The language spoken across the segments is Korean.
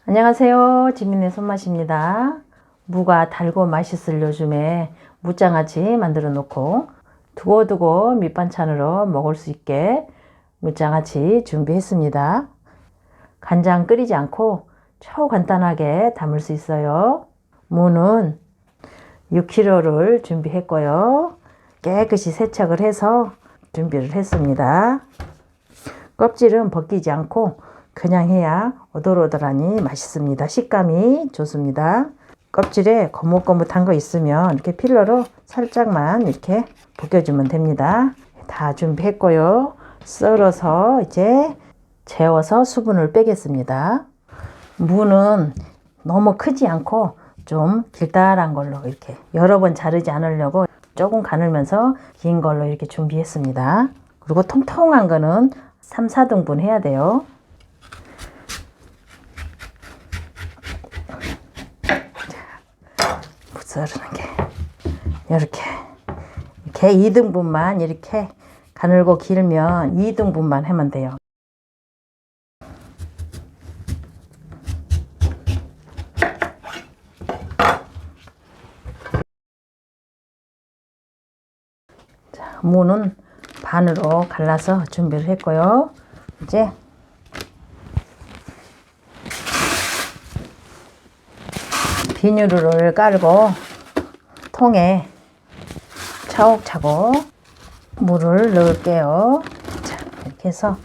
안녕하세요. 지민의 손맛입니다. 무가 달고 맛있을 요즘에 무장아찌 만들어 놓고 두고두고 밑반찬으로 먹을 수 있게 무장아찌 준비했습니다. 간장 끓이지 않고 초간단하게 담을 수 있어요. 무는 6kg를 준비했고요. 깨끗이 세척을 해서 준비를 했습니다. 껍질은 벗기지 않고 그냥 해야 오돌오돌하니 맛있습니다. 식감이 좋습니다. 껍질에 거뭇거뭇한 거 있으면 이렇게 필러로 살짝만 이렇게 벗겨주면 됩니다. 다 준비했고요. 썰어서 이제 재워서 수분을 빼겠습니다. 무는 너무 크지 않고 좀 길다란 걸로 이렇게 여러 번 자르지 않으려고 조금 가늘면서 긴 걸로 이렇게 준비했습니다. 그리고 통통한 거는 3, 4등분 해야 돼요. 썰는 게 이렇게 2등분만 이렇게 가늘고 길면 2등분만 하면 돼요. 자, 무는 반으로 갈라서 준비를 했고요. 이제 비닐을 깔고 통에 차곡차곡 물을 넣을게요. 자, 이렇게 해서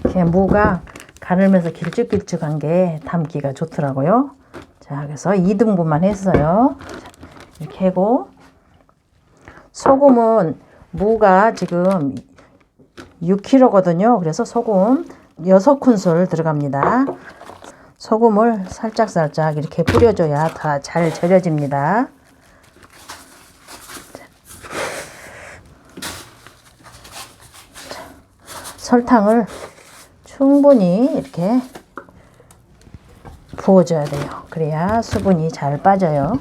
이렇게 무가 가늘면서 길쭉길쭉한 게 담기가 좋더라고요. 자, 그래서 2등분만 했어요. 자, 이렇게 하고 소금은 무가 지금 6kg거든요. 그래서 소금 6큰술 들어갑니다. 소금을 살짝살짝 이렇게 뿌려줘야 다 잘 절여집니다. 설탕을 충분히 이렇게 부어줘야 돼요. 그래야 수분이 잘 빠져요.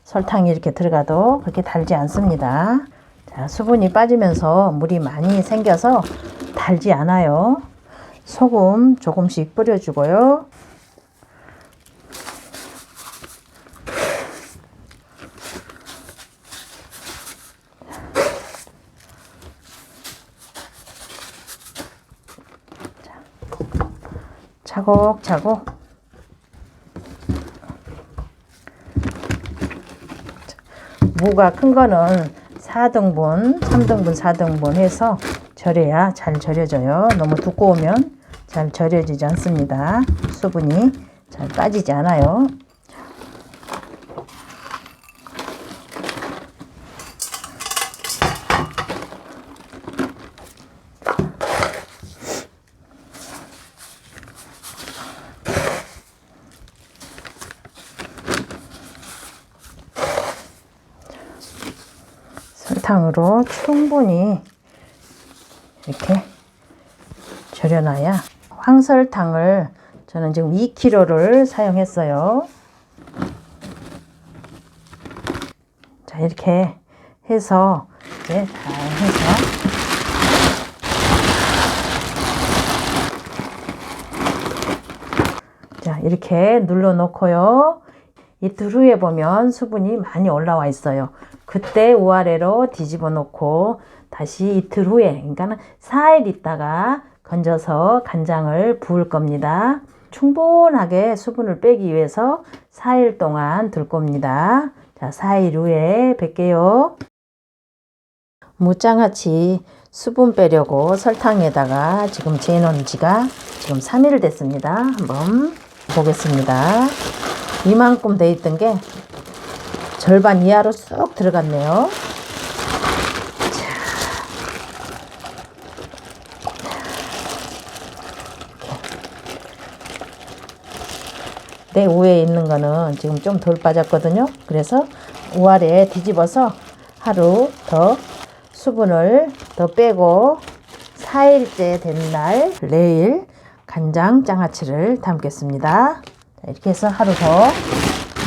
설탕이 이렇게 들어가도 그렇게 달지 않습니다. 자, 수분이 빠지면서 물이 많이 생겨서 달지 않아요. 소금 조금씩 뿌려주고요. 차곡차곡 무가 큰 거는 4등분, 3등분, 4등분 해서 절여야 잘 절여져요. 너무 두꺼우면 잘 절여지지 않습니다. 수분이 잘 빠지지 않아요. 설탕으로 충분히 이렇게 절여놔야 황설탕을 저는 지금 2kg를 사용했어요. 자, 이렇게 해서 이제 잘 해서 자, 이렇게 눌러 놓고요. 이틀 후에 보면 수분이 많이 올라와 있어요. 그때 우아래로 뒤집어 놓고 다시 이틀 후에, 그러니까 4일 있다가 건져서 간장을 부을 겁니다. 충분하게 수분을 빼기 위해서 4일 동안 둘 겁니다. 자, 4일 후에 뵐게요. 무장아찌 수분 빼려고 설탕에다가 지금 재놓은 지가 지금 3일 됐습니다. 한번 보겠습니다. 이만큼 돼 있던 게 절반 이하로 쏙 들어갔네요. 내 위에 있는 거는 지금 좀 덜 빠졌거든요. 그래서 우아래 뒤집어서 하루 더 수분을 더 빼고 4일째 된 날 내일 간장 장아찌를 담겠습니다. 이렇게 해서 하루 더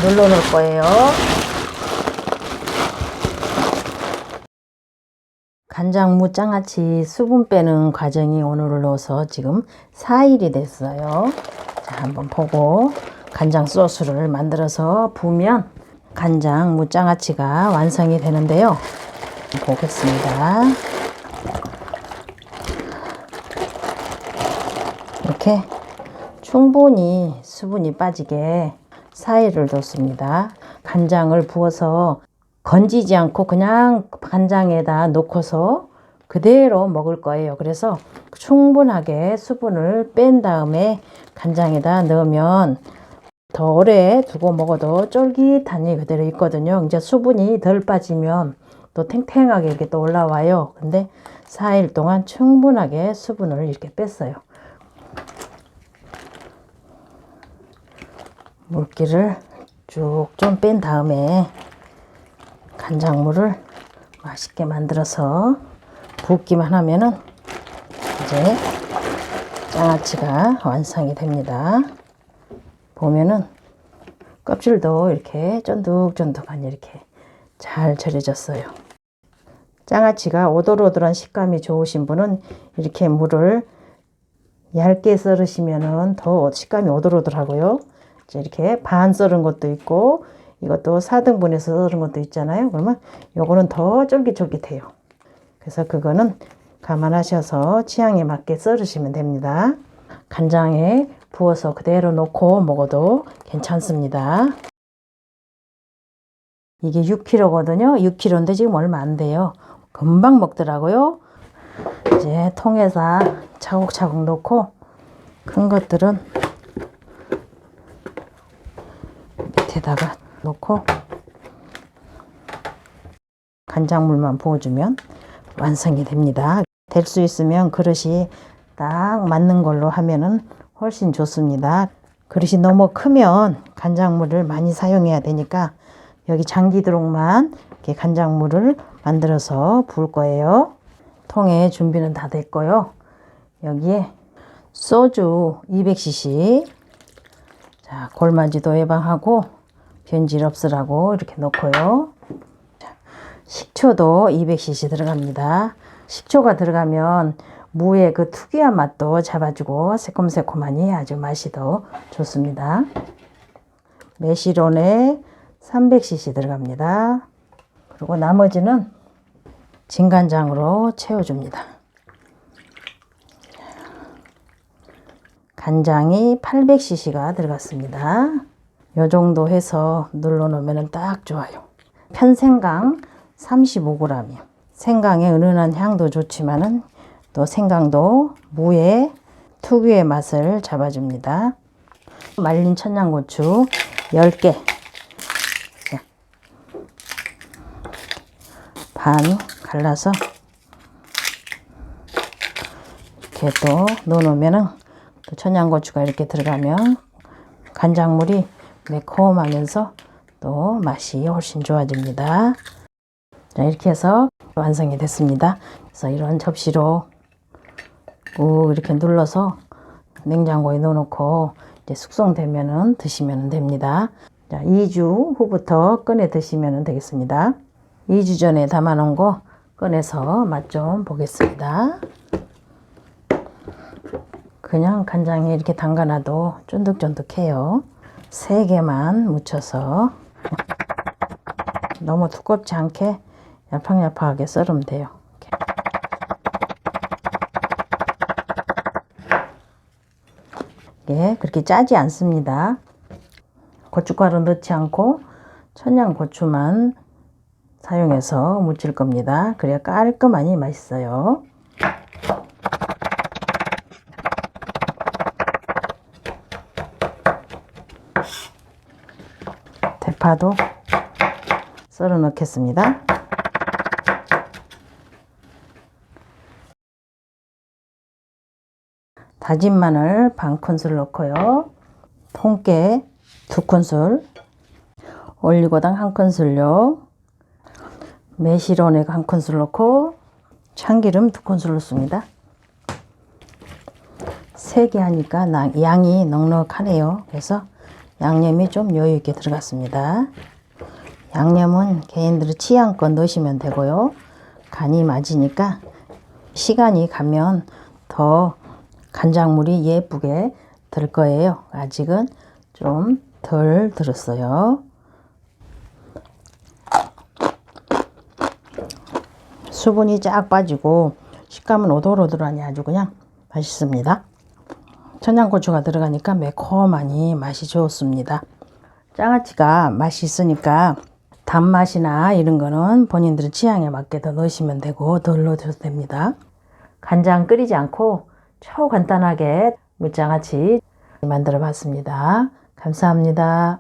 눌러 놓을 거예요. 간장무 장아찌 수분 빼는 과정이 오늘로서 지금 4일이 됐어요. 자, 한번 보고 간장 소스를 만들어서 부으면 간장무 장아찌가 완성이 되는데요. 보겠습니다. 이렇게 충분히 수분이 빠지게 4일을 뒀습니다. 간장을 부어서 건지지 않고 그냥 간장에다 넣고서 그대로 먹을 거예요. 그래서 충분하게 수분을 뺀 다음에 간장에다 넣으면 더 오래 두고 먹어도 쫄깃하니 그대로 있거든요. 이제 수분이 덜 빠지면 또 탱탱하게 이렇게 또 올라와요. 근데 4일 동안 충분하게 수분을 이렇게 뺐어요. 물기를 쭉 좀 뺀 다음에 간장물을 맛있게 만들어서 붓기만 하면은 이제 장아찌가 완성이 됩니다. 보면은 껍질도 이렇게 쫀득쫀득하니 이렇게 잘 절여졌어요. 장아찌가 오돌오돌한 식감이 좋으신 분은 이렇게 물을 얇게 썰으시면은 더 식감이 오돌오돌하고요. 이렇게 반 썰은 것도 있고 이것도 4등분해서 썰은 것도 있잖아요. 그러면 요거는 더 쫄깃쫄깃해요. 그래서 그거는 감안하셔서 취향에 맞게 썰으시면 됩니다. 간장에 부어서 그대로 놓고 먹어도 괜찮습니다. 이게 6kg거든요. 6kg인데 지금 얼마 안 돼요. 금방 먹더라고요. 이제 통에서 차곡차곡 넣고 큰 것들은 밑에다가 놓고 간장물만 부어주면 완성이 됩니다. 될 수 있으면 그릇이 딱 맞는 걸로 하면은 훨씬 좋습니다. 그릇이 너무 크면 간장물을 많이 사용해야 되니까 여기 잠기도록만 이렇게 간장물을 만들어서 부을 거예요. 통에 준비는 다 됐고요. 여기에 소주 200cc, 자, 골마지도 예방하고 변질 없으라고 이렇게 넣고요. 자, 식초도 200cc 들어갑니다. 식초가 들어가면 무의 그 특유한 맛도 잡아주고 새콤새콤하니 아주 맛이 더 좋습니다. 매실온에 300cc 들어갑니다. 그리고 나머지는 진간장으로 채워줍니다. 간장이 800cc가 들어갔습니다. 요 정도 해서 눌러 놓으면 딱 좋아요. 편생강 35g이요. 생강의 은은한 향도 좋지만은 또 생강도 무의 특유의 맛을 잡아줍니다. 말린 청양고추 10개, 반 갈라서 이렇게 또 넣어 놓으면은 또 청양고추가 이렇게 들어가면 간장물이 매콤하면서 또 맛이 훨씬 좋아집니다. 자, 이렇게 해서 완성이 됐습니다. 그래서 이런 접시로 꾹 이렇게 눌러서 냉장고에 넣어놓고 이제 숙성되면은 드시면 됩니다. 자, 2주 후부터 꺼내 드시면 되겠습니다. 2주 전에 담아놓은 거 꺼내서 맛 좀 보겠습니다. 그냥 간장에 이렇게 담가놔도 쫀득쫀득해요. 3개만 묻혀서 너무 두껍지 않게 얄팍얄팍하게 썰으면 돼요. 이게 그렇게 짜지 않습니다. 고춧가루 넣지 않고 청양고추만 사용해서 무칠 겁니다. 그래야 깔끔하니 맛있어요. 대파도 썰어 넣겠습니다. 다진 마늘 반 큰술 넣고요. 통깨 2큰술, 올리고당 1큰술요. 매실온액 1큰술 넣고 참기름 2큰술 넣습니다. 3개 하니까 양이 넉넉하네요. 그래서 양념이 좀 여유있게 들어갔습니다. 양념은 개인들의 취향껏 넣으시면 되고요. 간이 맞으니까 시간이 가면 더 간장물이 예쁘게 들 거예요. 아직은 좀 덜 들었어요. 수분이 쫙 빠지고 식감은 오돌오돌하니 아주 그냥 맛있습니다. 청양고추가 들어가니까 매콤하니 맛이 좋습니다. 장아찌가 맛이 있으니까 단맛이나 이런 거는 본인들 취향에 맞게 더 넣으시면 되고 덜 넣어도 됩니다. 간장 끓이지 않고 초간단하게 무장아찌 만들어 봤습니다. 감사합니다.